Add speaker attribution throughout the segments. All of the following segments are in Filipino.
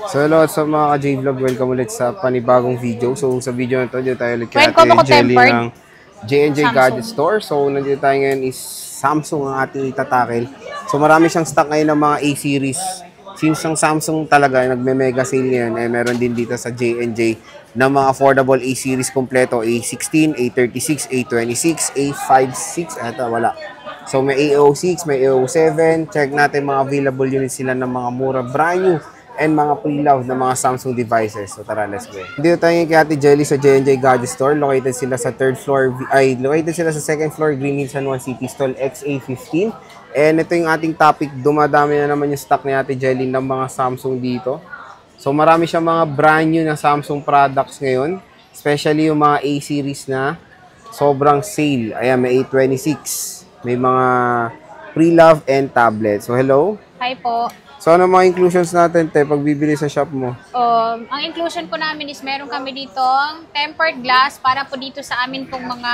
Speaker 1: So hello sa mga ka-J-Vlog, welcome ulit sa panibagong video. So sa video na to, dito tayo ulit kay Ate Jelly ng J&J Gadget Store. So nandito tayo ngayon is Samsung ang ating itatakil. So marami siyang stock ngayon ng mga A-series. Since ang Samsung talaga nagme-mega sale ngayon, eh meron din dito sa J&J ng mga affordable A-series kompleto. A16, A36, A26, A56, eto wala. So may A06, may A07. Check natin mga available units sila ng mga mura, brand new and mga pre-love na mga Samsung devices. So tara, let's go. Dito tayo kay Ate Jelly sa J&J Gadget Store. Located sila sa located sila sa second floor, Green Hills San Juan City, stall XA15. And ito yung ating topic. Dumadami na naman yung stock ni Ate Jelly ng mga Samsung dito. So marami siyang mga brand new na Samsung products ngayon. Especially yung mga A-series na sobrang sale. Ayan, may A26. May mga pre-love and tablet. So hello.
Speaker 2: Hi po.
Speaker 1: So, ano mga inclusions natin, te, pag bibili sa shop mo?
Speaker 2: Ang inclusion po namin is meron kami ditong tempered glass para po dito sa amin pong mga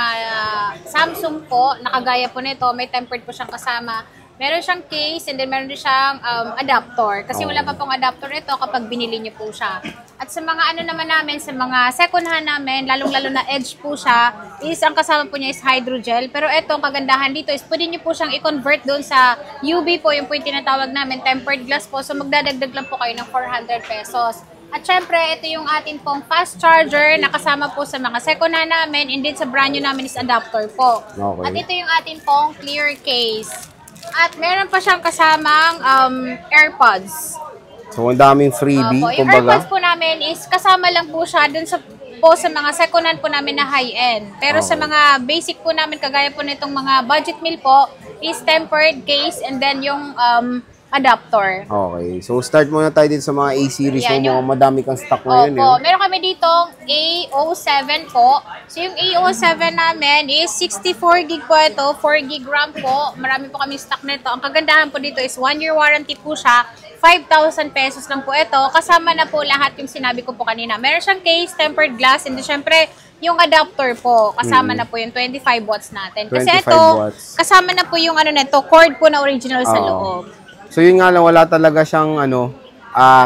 Speaker 2: Samsung po. Nakagaya po nito, may tempered po siyang kasama. Meron siyang case and then meron din siyang adapter. Kasi wala pa pong adapter ito kapag binili niyo po siya. At sa mga ano naman namin, sa mga second hand namin, lalong-lalo na Edge po siya, is ang kasama po niya is hydrogel. Pero ito, ang kagandahan dito is pwede niyo po siyang i-convert doon sa UV po, yung po yung tinatawag namin, tempered glass po. So magdadagdag lang po kayo ng 400 pesos. At syempre, ito yung atin pong fast charger na kasama po sa mga second hand namin, and then sa brand new namin is adapter po.
Speaker 1: Okay.
Speaker 2: At ito yung atin pong clear case. At meron pa siyang kasamang AirPods.
Speaker 1: So, ang daming freebie,
Speaker 2: yung AirPods po namin is kasama lang po siya dun sa mga second hand po namin na high-end. Pero sa mga basic po namin, kagaya po nitong mga budget meal po, is tempered case and then yung adapter.
Speaker 1: Okay. So, start muna tayo dito sa mga A-series mo. Mga madami kang stock ngayon.
Speaker 2: Opo. Meron kami ditong A07 po. So, yung A07 namin is 64 gig po ito, 4 gig RAM po. Marami po kami stock nito. Ang kagandahan po dito is 1 year warranty po siya. 5,000 pesos lang po ito. Kasama na po lahat yung sinabi ko po kanina. Meron siyang case, tempered glass, and syempre, yung adapter po, kasama na po yung 25 watts natin. Kasi ito, kasama na po yung ano nito, cord po na original sa loob.
Speaker 1: So yun nga lang, wala talaga siyang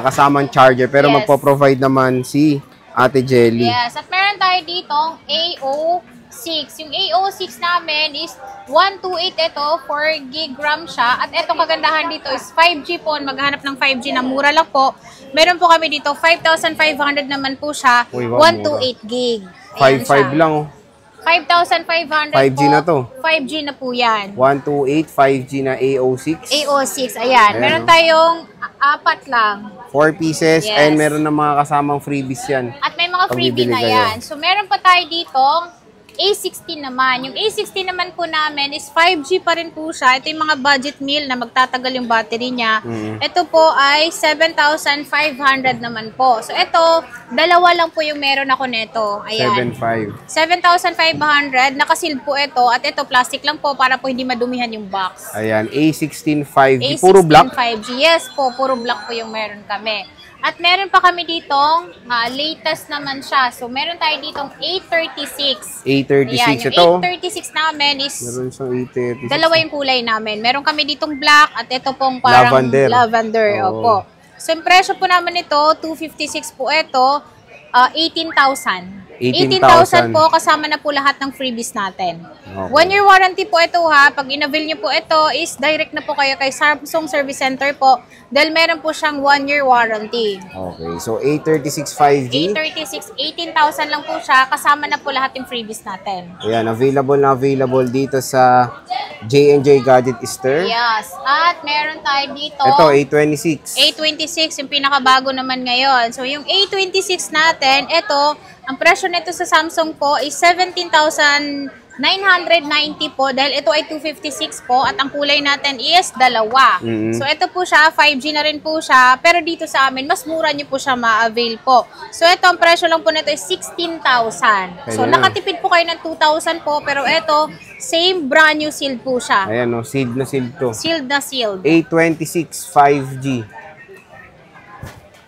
Speaker 1: kasamang charger, pero magpo-provide naman si Ate Jelly.
Speaker 2: Yes, at meron tayo ditong A06. Yung A06 namin is 128 ito, 4 gig RAM siya. At itong kagandahan dito is 5G po, maghanap ng 5G na mura lang po. Meron po kami dito, 5,500 naman po siya, 128 gig.
Speaker 1: 5.5 lang.
Speaker 2: 5,500
Speaker 1: 5G
Speaker 2: po.
Speaker 1: na to.
Speaker 2: 5G na po yan.
Speaker 1: 128, 5G na A06.
Speaker 2: A06, ayan. Meron tayong 4 lang.
Speaker 1: 4 pieces, and meron na mga kasamang freebies yan.
Speaker 2: At may mga freebie na yan. So, meron pa tayo ditong A16 naman. Yung A16 naman po namin is 5G pa rin po siya. Ito yung mga budget meal na magtatagal yung battery niya. Ito po ay 7,500 naman po. So, ito, dalawa lang po yung meron ako nito. Ayan. 7,500. Nakasealed po ito. At ito, plastic lang po para po hindi madumihan yung box.
Speaker 1: Ayan, A16 5G.
Speaker 2: A16
Speaker 1: Puro black?
Speaker 2: 5G. Yes po, puro black po yung meron kami. At meron pa kami ditong latest naman siya. So, meron tayo ditong A36.
Speaker 1: A36
Speaker 2: Ayan,
Speaker 1: ito.
Speaker 2: yung A36 namin is
Speaker 1: Meron siyang A36.
Speaker 2: dalawa yung kulay namin. Meron kami ditong black at ito pong parang lavender. Opo. So, yung presyo po naman ito, 256 po ito, 18,000. 18,000 po, kasama na po lahat ng freebies natin. 1 year warranty po ito ha. Pag in-avail nyo po ito is direct na po kayo kay Samsung Service Center po dahil meron po siyang 1 year warranty.
Speaker 1: Okay, so A36 5G.
Speaker 2: A36, 18,000 lang po siya. Kasama na po lahat yung freebies natin.
Speaker 1: Ayan, available dito sa J&J Gadget Store.
Speaker 2: Yes. At meron tayo dito.
Speaker 1: Ito, A26.
Speaker 2: A26, yung pinakabago naman ngayon. So, yung A26 natin, ito, ang presyo nito sa Samsung po is 17,990 po dahil ito ay 256 po at ang kulay natin is dalawa. So ito po siya, 5G na rin po siya, pero dito sa amin mas mura nyo po siya ma-avail po. So ito, ang presyo lang po nito is 16,000. So nakatipid po kayo ng 2,000 po, pero ito, same brand new sealed po siya.
Speaker 1: Ayan o, sealed na sealed to.
Speaker 2: Sealed na sealed.
Speaker 1: A26 5G.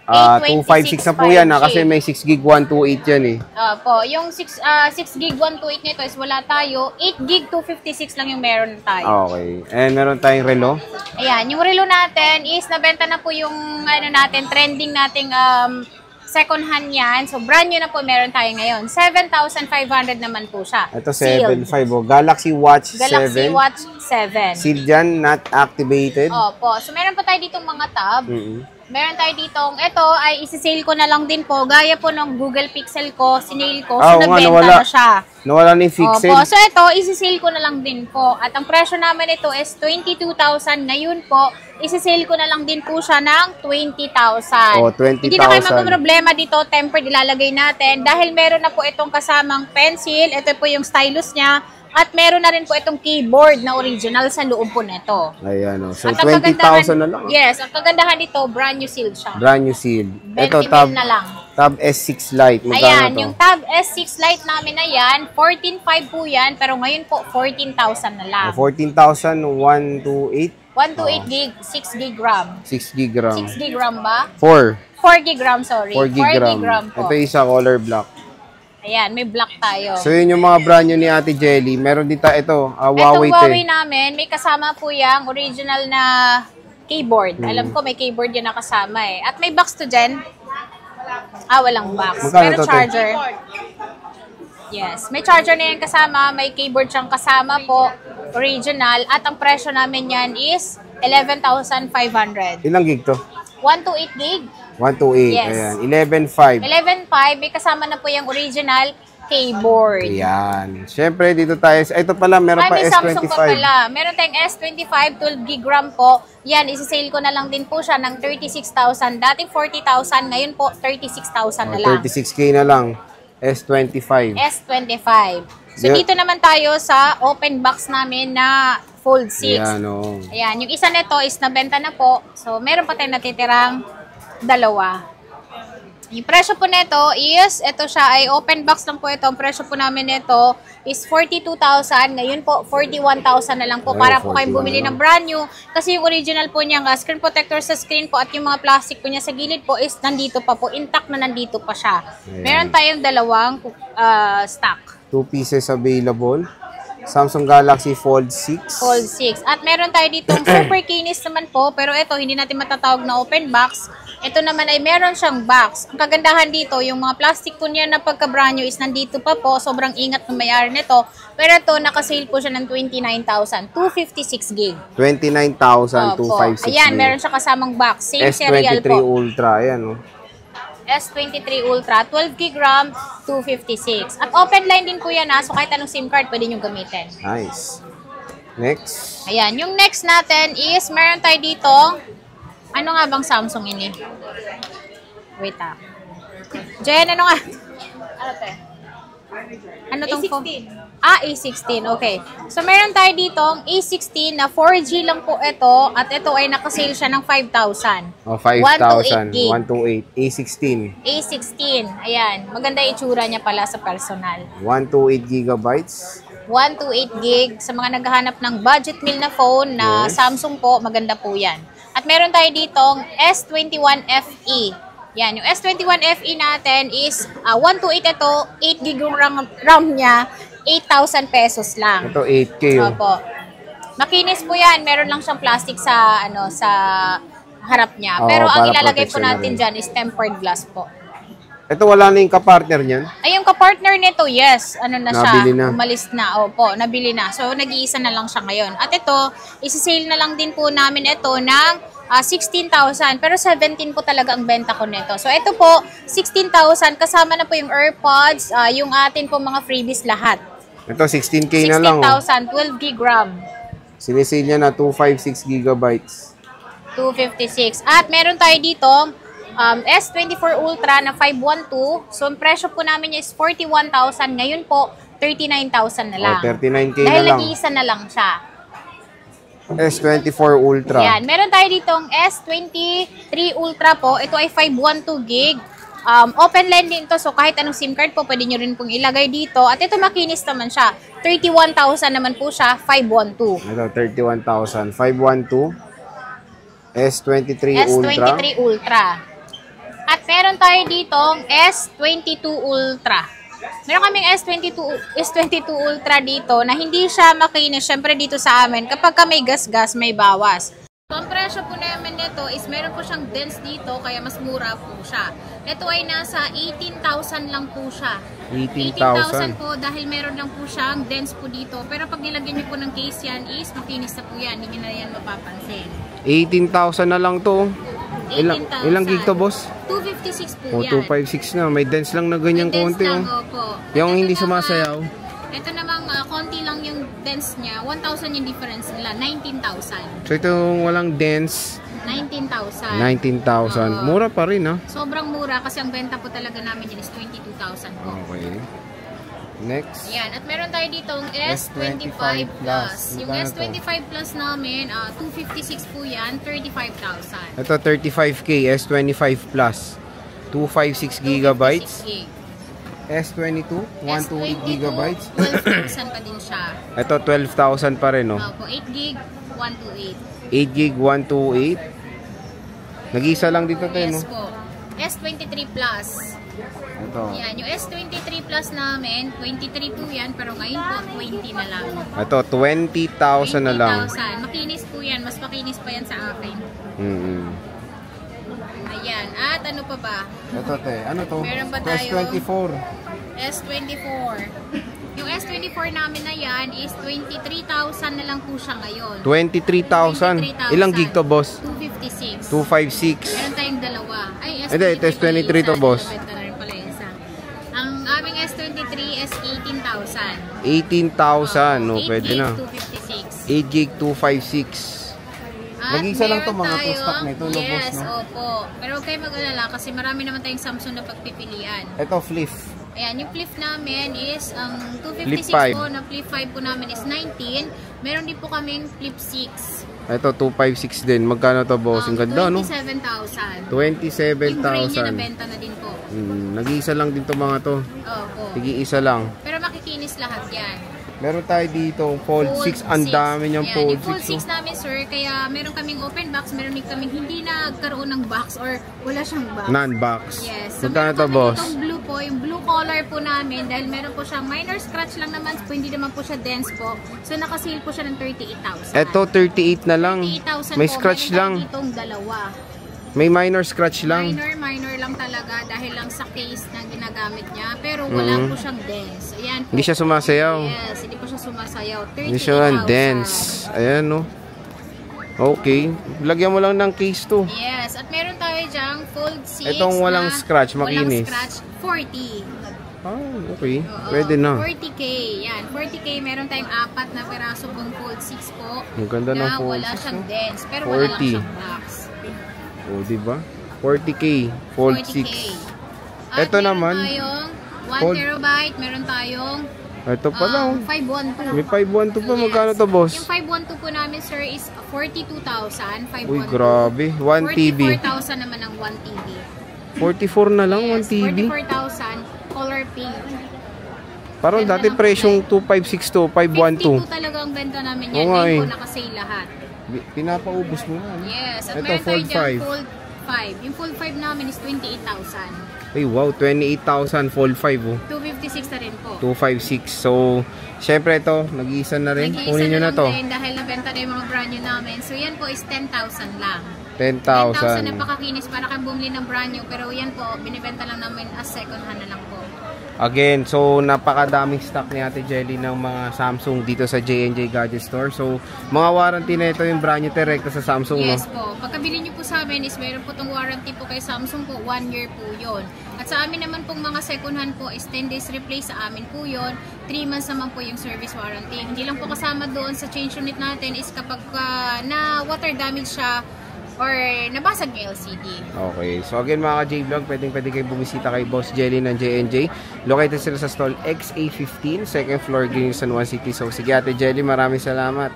Speaker 1: 256 na po yan kasi may 6 gig 128 yan eh.
Speaker 2: Po, yung 6 gig 128 nito is wala tayo. 8 gig 256 lang yung meron tayo.
Speaker 1: Okay. And meron tayong relo.
Speaker 2: Ayan, yung relo natin is nabenta na po yung trending nating second hand yan. So, brand new na po meron tayo ngayon. 7,500 naman po siya.
Speaker 1: Ito, 7.5. Galaxy Watch 7.
Speaker 2: Galaxy Watch 7.
Speaker 1: Sealed yan, not activated.
Speaker 2: Opo. So, meron pa tayo ditong mga tab. Meron tayo ditong, ito ay isi-sale ko na lang din po. Gaya po ng Google Pixel ko, sinale ko. So, nagbenta na siya.
Speaker 1: Nawala na yung Pixel.
Speaker 2: Opo. So, ito, isi-sale ko na lang din po. At ang presyo naman ito is 22,000. Ngayon po, isi-sale ko na lang din po siya ng 20,000.
Speaker 1: Oh, 20,000.
Speaker 2: Hindi na kayo magproblema dito. Tempered ilalagay natin. Dahil meron na po itong kasamang pencil. Ito po yung stylus niya. At meron na rin po itong keyboard na original sa loob po nito.
Speaker 1: Ayan o. So, 20,000 na lang.
Speaker 2: Yes. Ang kagandahan nito, brand new sealed siya.
Speaker 1: Brand new sealed.
Speaker 2: 20
Speaker 1: Ito,
Speaker 2: na lang.
Speaker 1: Tab S6 Lite. Magkano
Speaker 2: Ayan,
Speaker 1: to?
Speaker 2: yung Tab S6 Lite namin na yan, 14,500 po yan. Pero ngayon po, 14,000 na lang.
Speaker 1: 14,000, 128?
Speaker 2: 128 gig, 6 gig RAM.
Speaker 1: 6 gig RAM.
Speaker 2: 6 gig RAM ba?
Speaker 1: 4
Speaker 2: gig RAM, sorry.
Speaker 1: 4 gig RAM.
Speaker 2: Po.
Speaker 1: Ito isa color black.
Speaker 2: Ayan, may black tayo.
Speaker 1: So, yun yung mga brand new ni Ate Jelly. Meron din ito, Huawei.
Speaker 2: Itong Huawei namin, may kasama po yung original na keyboard. Alam ko, may keyboard yun na kasama eh. At may box to dyan. Walang box.
Speaker 1: Magkano
Speaker 2: Pero
Speaker 1: to,
Speaker 2: charger. Yes, may charger na yan kasama. May keyboard siyang kasama po. Original. At ang presyo namin yan is 11,500.
Speaker 1: Ilang gig to?
Speaker 2: 128 gig.
Speaker 1: 128.
Speaker 2: Yes.
Speaker 1: Ayan. 11.5.
Speaker 2: 11.5. May kasama na po yung original keyboard.
Speaker 1: Ayan. Siyempre, dito tayo. Ito pala, meron pa
Speaker 2: may
Speaker 1: S25.
Speaker 2: Samsung pa pala. Meron tayong S25, 12 gig RAM po. Yan, isi-sale ko na lang din po siya ng 36,000. Dating 40,000, ngayon po 36,000 na lang.
Speaker 1: 36K na lang. S25.
Speaker 2: S25. So, dito naman tayo sa open box namin na Fold 6.
Speaker 1: Ayan, oh.
Speaker 2: Ayan, yung isa nito is nabenta na po. So, meron pa tayong natitirang dalawa. Yung presyo po nito is, ito siya ay open box lang po ito. Ang presyo po namin nito is 42,000. Ngayon po, 41,000 na lang po para po kayong bumili ng brand new. Kasi yung original po niya, screen protector sa screen po at yung mga plastic po niya sa gilid po is nandito pa po. Intact na nandito pa siya.
Speaker 1: Ayan.
Speaker 2: Meron tayong dalawang stock.
Speaker 1: 2 pieces available. Samsung Galaxy Fold 6.
Speaker 2: Fold 6. At meron tayo ditong super kinis naman po. Pero ito, hindi natin matatawag na open box. Ito naman ay meron siyang box. Ang kagandahan dito, yung mga plastic po niya na pagka-brand new is nandito pa po. Sobrang ingat ng may-ari nito. Pero ito, nakasale po siya ng 29,000. 256 gig.
Speaker 1: 29,256.
Speaker 2: Ayan, meron siya kasamang box. Same serial
Speaker 1: S23
Speaker 2: po.
Speaker 1: Ultra. Ayan, oh.
Speaker 2: S23 Ultra, 12 gig RAM, 256. At open line din po yan so kahit anong SIM card pwede nyo gamitin.
Speaker 1: Nice. Next.
Speaker 2: Ayan, yung next natin is, meron tayo dito, ano nga bang Samsung ini? Wait Jen, ano nga? Ano te? Ano tong A16. A16, okay. So, meron tayo ditong A16 na 4G lang po ito at ito ay nakasale siya ng 5,000.
Speaker 1: 5,000.
Speaker 2: 128
Speaker 1: A16.
Speaker 2: A16, ayan. Maganda yung itsura niya pala sa personal.
Speaker 1: 128 gigabytes.
Speaker 2: 128 gig. Sa mga naghahanap ng budget meal na phone na Samsung po, maganda po yan. At meron tayo ditong S21 FE. Yan, yung S21 FE natin is 128 ito, 8 gig yung RAM niya, 8,000 pesos lang.
Speaker 1: Ito 8K oh.
Speaker 2: Opo. Makinis po yan. Meron lang siyang plastic sa sa harap niya. Pero ang ilalagay po natin dyan is tempered glass po.
Speaker 1: Ito wala na yung kapartner niyan?
Speaker 2: Ay, yung kapartner nito, yes. Ano na
Speaker 1: Nabili
Speaker 2: siya?
Speaker 1: na.
Speaker 2: Umalis na. Opo, nabili na. So, nag-iisa na lang siya ngayon. At ito, isi-sale na lang din po namin ito ng 16,000. Pero 17 po talaga ang benta ko nito. So, ito po, 16,000. Kasama na po yung AirPods, yung atin po mga freebies lahat.
Speaker 1: Ito 16K na lang.
Speaker 2: 16,000, 12 gig RAM.
Speaker 1: Sinisale niya na 256 gigabytes.
Speaker 2: 256. At meron tayo dito, S24 Ultra na 512. So, ang presyo po namin is 41,000. Ngayon po, 39,000 na lang.
Speaker 1: 39K
Speaker 2: Dahil
Speaker 1: na lang.
Speaker 2: nag-iisa na lang siya.
Speaker 1: S24 Ultra.
Speaker 2: Yan. Meron tayo ditong S23 Ultra po. Ito ay 512 gig. Open line din to. So, kahit anong SIM card po, pwede nyo rin pong ilagay dito. At ito, makinis naman siya. 31,000 naman po siya, 512.
Speaker 1: Ito, 31,000. 512. S23 Ultra.
Speaker 2: S23 Ultra. At meron tayo ditong S22 Ultra. Meron kaming S22 Ultra dito na hindi siya makinis. Syempre dito sa amin, kapag may gas-gas, may bawas. So, ang presyo po namin nito is meron po siyang dense dito, kaya mas mura po siya. Ito ay nasa 18,000 lang po siya.
Speaker 1: 18,000
Speaker 2: po dahil meron lang po siyang dense po dito. Pero pag nilagyan niyo po ng case yan is makinis na po yan. Hindi na yan mapapansin.
Speaker 1: 18,000 na lang to. Ilang gig to, boss?
Speaker 2: 256 po yan.
Speaker 1: 256 na. May dense lang na ganyan konti.
Speaker 2: Lang, opo.
Speaker 1: Yung hindi sumasayaw.
Speaker 2: Ito namang konti lang yung dense niya. 1,000 yung difference nila. 19,000.
Speaker 1: So ito walang dense.
Speaker 2: 19,000.
Speaker 1: 19,000. Mura pa rin, ha?
Speaker 2: Sobrang mura kasi ang benta po talaga namin yun is 22,000 po.
Speaker 1: Okay. Next.
Speaker 2: Yan. At meron tayo ditong S25 Plus. Yung S25 Plus namin, 256 po yan. 35,000.
Speaker 1: Ito 35K. S25 Plus. 256 gigabytes. S22, 128 gigabytes.
Speaker 2: 12,000 pa din siya.
Speaker 1: Ito 12,000 pa rin, no?
Speaker 2: Opo, 8 gig, 128.
Speaker 1: 8 gig, 128. Nag-isa lang dito tayo, no?
Speaker 2: Yes po. S23 Plus.
Speaker 1: Ito.
Speaker 2: Yan, yung S23 Plus namin, 23 po yan, pero ngayon po, 20 na lang.
Speaker 1: Ito, 20,000 na lang.
Speaker 2: 20,000. Makinis po yan. Mas makinis pa yan sa akin. Ayan. At ano pa ba?
Speaker 1: Ito, te. Ano to?
Speaker 2: Meron ba tayo?
Speaker 1: S24.
Speaker 2: S24. Yung S24 namin na yan is 23,000 na lang po siya ngayon.
Speaker 1: 23,000. Ilang gig to, boss?
Speaker 2: 256.
Speaker 1: 256.
Speaker 2: Meron tayong dalawa. Ay, S23.
Speaker 1: Ito, S23 to, boss.
Speaker 2: Ang aming S23 is 18,000.
Speaker 1: 18,000. No, pwede na.
Speaker 2: 256.
Speaker 1: 8 gig, 256. Nag-isa lang to mga stock na ito,
Speaker 2: yes,
Speaker 1: boss, no?
Speaker 2: Opo. Pero huwag kayo mag-alala kasi marami naman tayong Samsung na pagpipilian.
Speaker 1: Ito, flip.
Speaker 2: Ayan, yung flip namin is, ang 256
Speaker 1: Flip 5.
Speaker 2: po, na flip 5 po namin is 19. Meron din po kaming flip 6.
Speaker 1: Ito, 256 din. Magkano to, boss? Ang ganda, no?
Speaker 2: 27,000.
Speaker 1: 27,000.
Speaker 2: Yung gray niya nabenta na din po.
Speaker 1: Nag-iisa lang din to mga to.
Speaker 2: Opo.
Speaker 1: Nag-iisa lang.
Speaker 2: Pero makikinis lahat yan.
Speaker 1: Meron tayo dito, Fold 6. Ang dami niyang Fold 6.
Speaker 2: Yung Fold 6 namin, sir, kaya meron kaming open box, meron din kaming hindi nagkaroon ng box or wala siyang box.
Speaker 1: Non-box.
Speaker 2: Yes. So,
Speaker 1: magkano to, boss?
Speaker 2: Itong blue po, yung blue color po namin, dahil meron po siyang minor scratch lang naman po, hindi naman po siya dense po. So, nakasale po siya ng 38,000.
Speaker 1: Ito, 38 na lang.
Speaker 2: 38,000
Speaker 1: May
Speaker 2: po.
Speaker 1: scratch lang.
Speaker 2: Itong dalawa.
Speaker 1: May minor scratch lang.
Speaker 2: Minor lang talaga dahil lang sa case na ginagamit niya. Pero wala po siyang dense. Ayan po.
Speaker 1: Hindi siya sumasayaw.
Speaker 2: Yes, hindi po siya sumasayaw. 38,000.
Speaker 1: Hindi siya dense. Ayan, no? Okay. Lagyan mo lang ng case to.
Speaker 2: Yes. At meron tayo dyang Fold 6
Speaker 1: itong walang scratch, makinis.
Speaker 2: Walang scratch. 40.
Speaker 1: Okay. Pwede na.
Speaker 2: 40K. Yan. 40K. Meron tayong 4 na peraso pong Fold 6 po.
Speaker 1: Ang ganda ng Fold 6.
Speaker 2: Wala siyang dense. Pero wala lang siyang box.
Speaker 1: O, diba? 40K. Fold 6. Ito naman.
Speaker 2: Meron tayong 1 terabyte. Meron tayong
Speaker 1: ito pala.
Speaker 2: 512.
Speaker 1: May 512 pa. Magkano to, boss?
Speaker 2: Yung 512 po namin, sir, is 42,000. 512.
Speaker 1: Uy, grabe. 1 TV.
Speaker 2: 44,000 naman ang 1 TV.
Speaker 1: 44 na lang, 1 TV.
Speaker 2: 44,000. Color pink.
Speaker 1: Parang dati presyong 256 to 512.
Speaker 2: 52 talaga ang benta namin yan. Ngayon po nakasale lahat.
Speaker 1: Pinapaubos mo na.
Speaker 2: Yes. At
Speaker 1: ito,
Speaker 2: meron
Speaker 1: Fold
Speaker 2: tayo
Speaker 1: 5.
Speaker 2: Fold 5. Yung Fold 5 namin is 28,000.
Speaker 1: Ay, wow. 28,000. Fold 5, oh.
Speaker 2: 256 na rin po.
Speaker 1: 256. So, syempre ito, nag-iisa na rin. Kunin nyo na to.
Speaker 2: Din dahil nabenta na yung mga brand new namin. So, yan po is 10,000 lang.
Speaker 1: 10,000.
Speaker 2: 10,000 na pakakinis para kang bumili ng brand new. Pero yan po, binibenta lang namin as second hand na lang po.
Speaker 1: Again, so napakadaming stock ni Ate Jelly ng mga Samsung dito sa J&J Gadget Store. So, mga warranty na ito yung brand new direkta sa Samsung,
Speaker 2: yes,
Speaker 1: no?
Speaker 2: po. Pagkabili nyo po sa amin is meron po itong warranty po kay Samsung po. 1 year po yun. At sa amin naman pong mga second hand po is 10 days replace sa amin po yun. 3 months naman po yung service warranty. Hindi lang po kasama doon sa change unit natin is kapag na water damage siya or nabasag yung LCD.
Speaker 1: Okay. So again mga ka-J-Vlog, pwede kayo bumisita kay Boss Jelly ng J&J. Located sila sa stall XA15, second floor, Green, San Juan City. So sige Ate Jelly, maraming salamat.